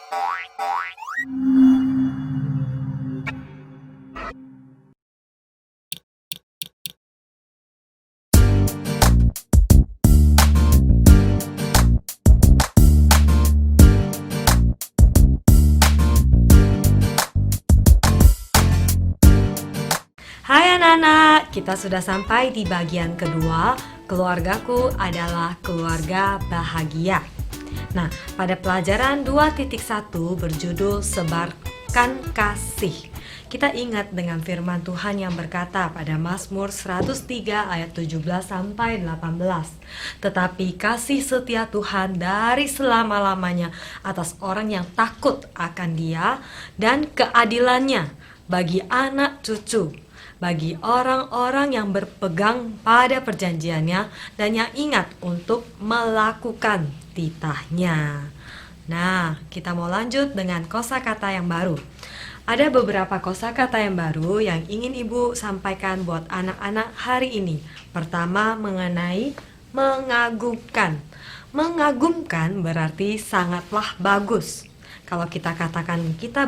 Hai anak-anak, kita sudah sampai di bagian kedua. Keluargaku adalah keluarga bahagia. Nah, pada pelajaran 2.1 berjudul Sebarkan Kasih, kita ingat dengan firman Tuhan yang berkata pada Mazmur 103 ayat 17 sampai 18. Tetapi kasih setia Tuhan dari selama-lamanya atas orang yang takut akan Dia, dan keadilannya bagi anak cucu, bagi orang-orang yang berpegang pada perjanjiannya dan yang ingat untuk melakukan titahnya. Nah, kita mau lanjut dengan kosakata yang baru. Ada beberapa kosakata yang baru yang ingin Ibu sampaikan buat anak-anak hari ini. Pertama, mengenai mengagumkan. Mengagumkan berarti sangatlah bagus. Kalau kita katakan kita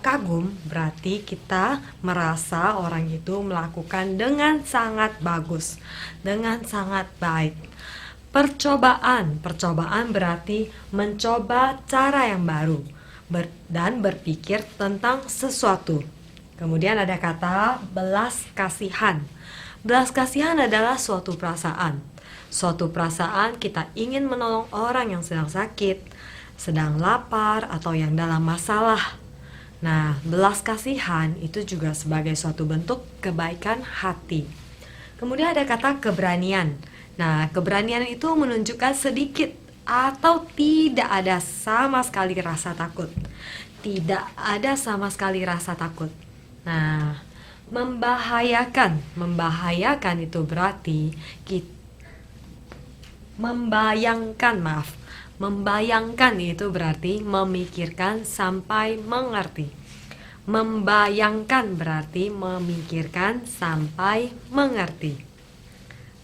kagum, berarti kita merasa orang itu melakukan dengan sangat bagus, dengan sangat baik. Percobaan berarti mencoba cara yang baru dan berpikir tentang sesuatu. Kemudian ada kata belas kasihan. Belas kasihan adalah suatu perasaan. Suatu perasaan kita ingin menolong orang yang sedang sakit, sedang lapar, atau yang dalam masalah. Nah, belas kasihan itu juga sebagai suatu bentuk kebaikan hati. Kemudian ada kata keberanian. Nah, keberanian itu menunjukkan sedikit atau tidak ada sama sekali rasa takut. Tidak ada sama sekali rasa takut. Nah, membahayakan itu berarti Membayangkan itu berarti memikirkan sampai mengerti. Membayangkan berarti memikirkan sampai mengerti.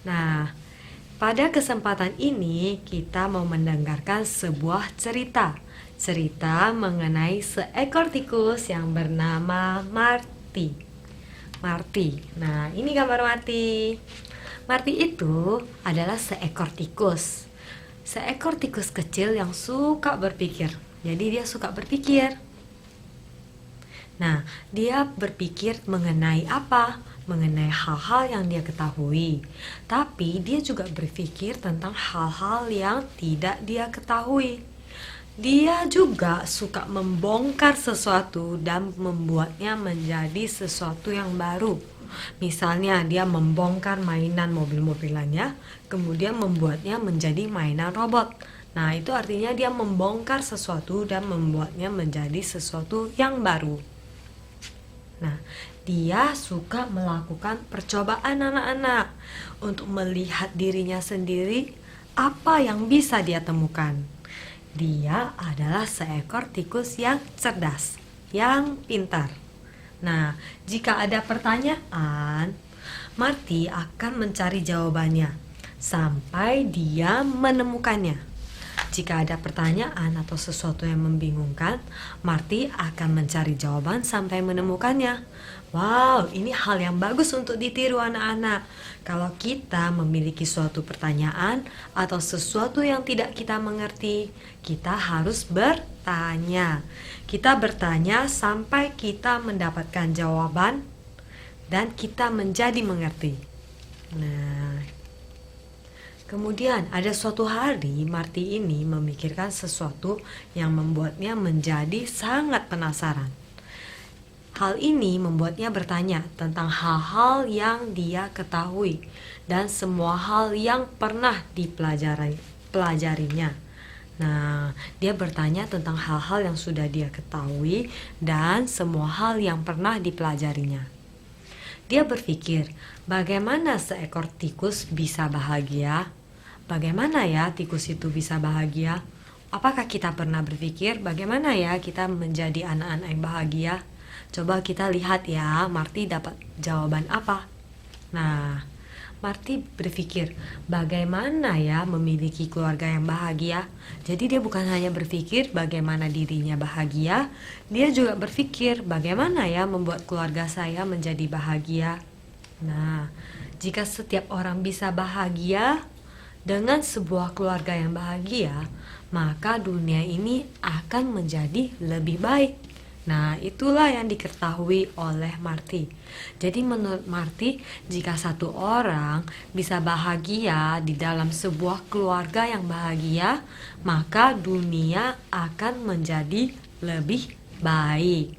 Nah, pada kesempatan ini kita mau mendengarkan sebuah cerita. Cerita mengenai seekor tikus yang bernama Marty. Nah, ini gambar Marty. Marty itu adalah seekor tikus. Seekor tikus kecil yang suka berpikir. Jadi dia suka berpikir. Nah, dia berpikir mengenai apa? Mengenai hal-hal yang dia ketahui. Tapi dia juga berpikir tentang hal-hal yang tidak dia ketahui. Dia juga suka membongkar sesuatu dan membuatnya menjadi sesuatu yang baru. Misalnya dia membongkar mainan mobil-mobilannya, kemudian membuatnya menjadi mainan robot. Nah, itu artinya dia membongkar sesuatu dan membuatnya menjadi sesuatu yang baru. Nah, dia suka melakukan percobaan anak-anak untuk melihat dirinya sendiri apa yang bisa dia temukan. Dia adalah seekor tikus yang cerdas, yang pintar. Nah, jika ada pertanyaan, Marty akan mencari jawabannya sampai dia menemukannya. Jika ada pertanyaan atau sesuatu yang membingungkan, Marty akan mencari jawaban sampai menemukannya. Wow, ini hal yang bagus untuk ditiru anak-anak. Kalau kita memiliki suatu pertanyaan atau sesuatu yang tidak kita mengerti, kita harus bertanya. Kita bertanya sampai kita mendapatkan jawaban dan kita menjadi mengerti. Nah, kemudian ada suatu hari Marty ini memikirkan sesuatu yang membuatnya menjadi sangat penasaran. Hal ini membuatnya bertanya tentang hal-hal yang dia ketahui dan semua hal yang pernah dipelajarinya. Nah, dia bertanya tentang hal-hal yang sudah dia ketahui dan semua hal yang pernah dipelajarinya. Dia berpikir, bagaimana seekor tikus bisa bahagia? Bagaimana ya tikus itu bisa bahagia? Apakah kita pernah berpikir bagaimana ya kita menjadi anak-anak yang bahagia? Coba kita lihat ya, Marty dapat jawaban apa? Nah, Marty berpikir, bagaimana ya memiliki keluarga yang bahagia? Jadi dia bukan hanya berpikir bagaimana dirinya bahagia, dia juga berpikir bagaimana ya membuat keluarga saya menjadi bahagia. Nah, jika setiap orang bisa bahagia dengan sebuah keluarga yang bahagia, maka dunia ini akan menjadi lebih baik. Nah, itulah yang diketahui oleh Marty. Jadi menurut Marty, jika satu orang bisa bahagia di dalam sebuah keluarga yang bahagia, maka dunia akan menjadi lebih baik.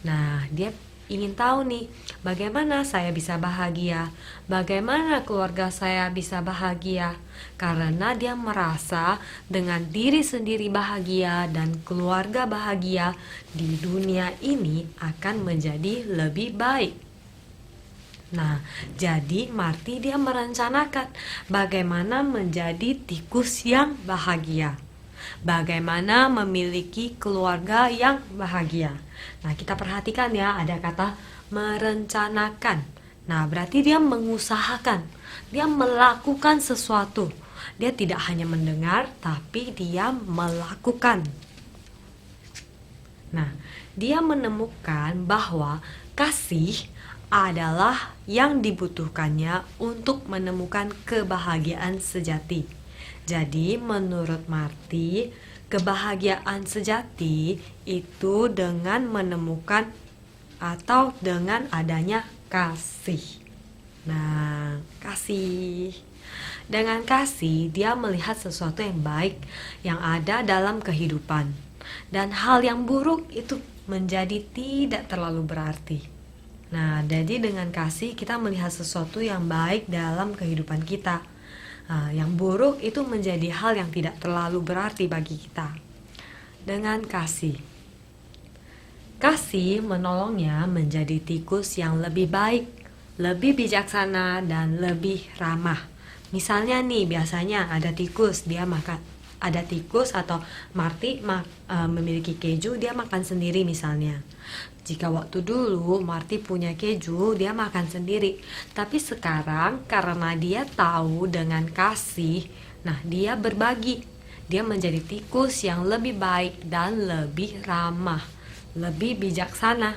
Nah, dia ingin tahu nih, bagaimana saya bisa bahagia? Bagaimana keluarga saya bisa bahagia? Karena dia merasa dengan diri sendiri bahagia dan keluarga bahagia, di dunia ini akan menjadi lebih baik. Nah, jadi Marty dia merencanakan bagaimana menjadi tikus yang bahagia. Bagaimana memiliki keluarga yang bahagia. Nah, kita perhatikan ya, ada kata merencanakan. Nah, berarti dia mengusahakan, dia melakukan sesuatu. Dia tidak hanya mendengar, tapi dia melakukan. Nah, dia menemukan bahwa kasih adalah yang dibutuhkannya untuk menemukan kebahagiaan sejati. Jadi menurut Marty, kebahagiaan sejati itu dengan menemukan atau dengan adanya kasih. Nah, kasih. Dengan kasih, dia melihat sesuatu yang baik yang ada dalam kehidupan. Dan hal yang buruk itu menjadi tidak terlalu berarti. Nah, jadi dengan kasih kita melihat sesuatu yang baik dalam kehidupan kita. Nah, yang buruk itu menjadi hal yang tidak terlalu berarti bagi kita. Dengan kasih menolongnya menjadi tikus yang lebih baik, lebih bijaksana, dan lebih ramah. Misalnya nih, biasanya ada tikus, ada tikus atau Marty memiliki keju, dia makan sendiri misalnya. Jika waktu dulu Marty punya keju, dia makan sendiri. Tapi sekarang karena dia tahu dengan kasih, nah dia berbagi. Dia menjadi tikus yang lebih baik dan lebih ramah, lebih bijaksana.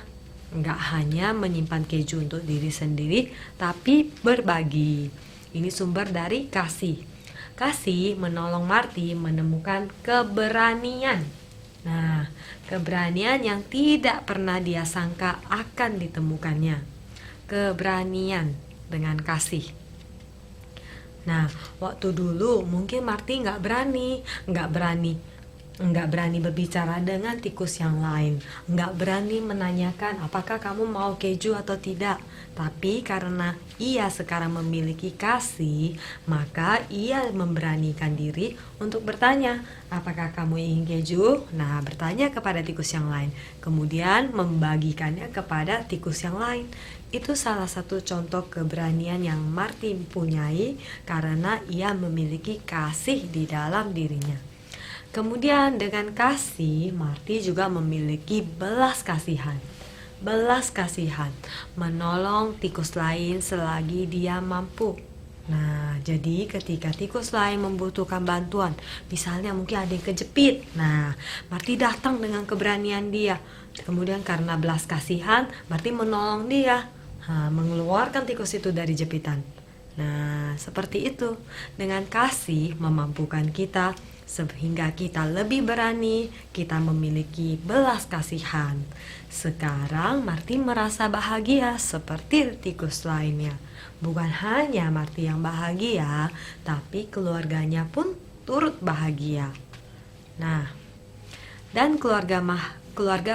Nggak hanya menyimpan keju untuk diri sendiri, tapi berbagi. Ini sumber dari kasih. Kasih menolong Marty menemukan keberanian. Nah, keberanian yang tidak pernah dia sangka akan ditemukannya. Keberanian dengan kasih. Nah, waktu dulu mungkin Marty nggak berani berbicara dengan tikus yang lain, nggak berani menanyakan apakah kamu mau keju atau tidak. Tapi karena ia sekarang memiliki kasih, maka ia memberanikan diri untuk bertanya, apakah kamu ingin keju? Nah, bertanya kepada tikus yang lain, kemudian membagikannya kepada tikus yang lain. Itu salah satu contoh keberanian yang Marty punyai karena ia memiliki kasih di dalam dirinya. Kemudian dengan kasih, Marty juga memiliki belas kasihan. Belas kasihan, menolong tikus lain selagi dia mampu. Nah, jadi ketika tikus lain membutuhkan bantuan, misalnya mungkin ada yang kejepit. Nah, Marty datang dengan keberanian dia. Kemudian karena belas kasihan, Marty menolong dia, mengeluarkan tikus itu dari jepitan. Nah, seperti itu. Dengan kasih memampukan kita sehingga kita lebih berani, kita memiliki belas kasihan. Sekarang Marty merasa bahagia seperti tikus lainnya. Bukan hanya Marty yang bahagia, tapi keluarganya pun turut bahagia. Nah, dan keluarga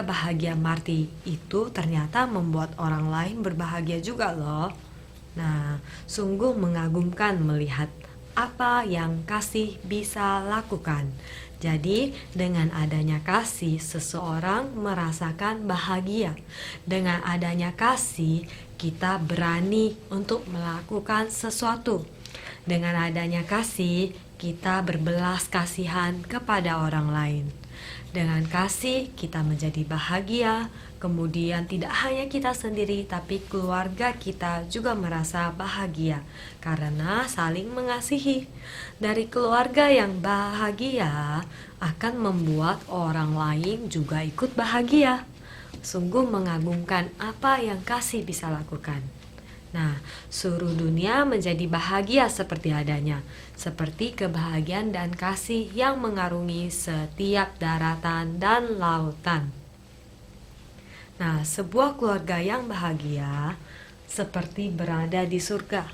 bahagia Marty itu ternyata membuat orang lain berbahagia juga loh. Nah, sungguh mengagumkan melihat apa yang kasih bisa lakukan. Jadi, dengan adanya kasih, seseorang merasakan bahagia. Dengan adanya kasih, kita berani untuk melakukan sesuatu. Dengan adanya kasih, kita berbelas kasihan kepada orang lain. Dengan kasih kita menjadi bahagia. Kemudian tidak hanya kita sendiri tapi keluarga kita juga merasa bahagia karena saling mengasihi. Dari keluarga yang bahagia akan membuat orang lain juga ikut bahagia. Sungguh mengagumkan apa yang kasih bisa lakukan. Nah, seluruh dunia menjadi bahagia seperti adanya, seperti kebahagiaan dan kasih yang mengarungi setiap daratan dan lautan. Nah, sebuah keluarga yang bahagia seperti berada di surga.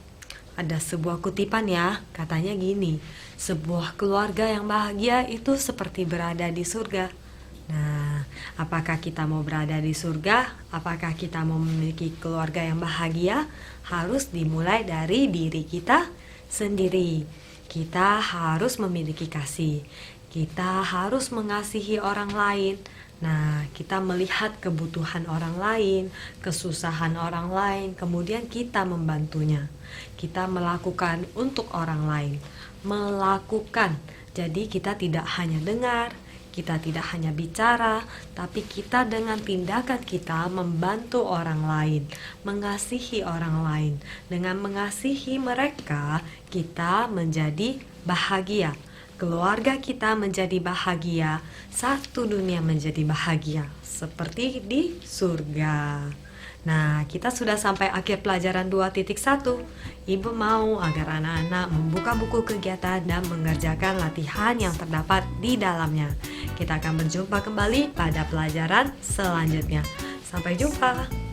Ada sebuah kutipan ya, katanya gini, sebuah keluarga yang bahagia itu seperti berada di surga. Nah, apakah kita mau berada di surga? Apakah kita mau memiliki keluarga yang bahagia? Harus dimulai dari diri kita sendiri. Kita harus memiliki kasih. Kita harus mengasihi orang lain. Nah, kita melihat kebutuhan orang lain, kesusahan orang lain, kemudian kita membantunya. Kita melakukan untuk orang lain. Melakukan. Jadi kita tidak hanya dengar, kita tidak hanya bicara, tapi kita dengan tindakan kita membantu orang lain, mengasihi orang lain. Dengan mengasihi mereka, kita menjadi bahagia. Keluarga kita menjadi bahagia, satu dunia menjadi bahagia, seperti di surga. Nah, kita sudah sampai akhir pelajaran 2.1. Ibu mau agar anak-anak membuka buku kegiatan dan mengerjakan latihan yang terdapat di dalamnya. Kita akan berjumpa kembali pada pelajaran selanjutnya. Sampai jumpa.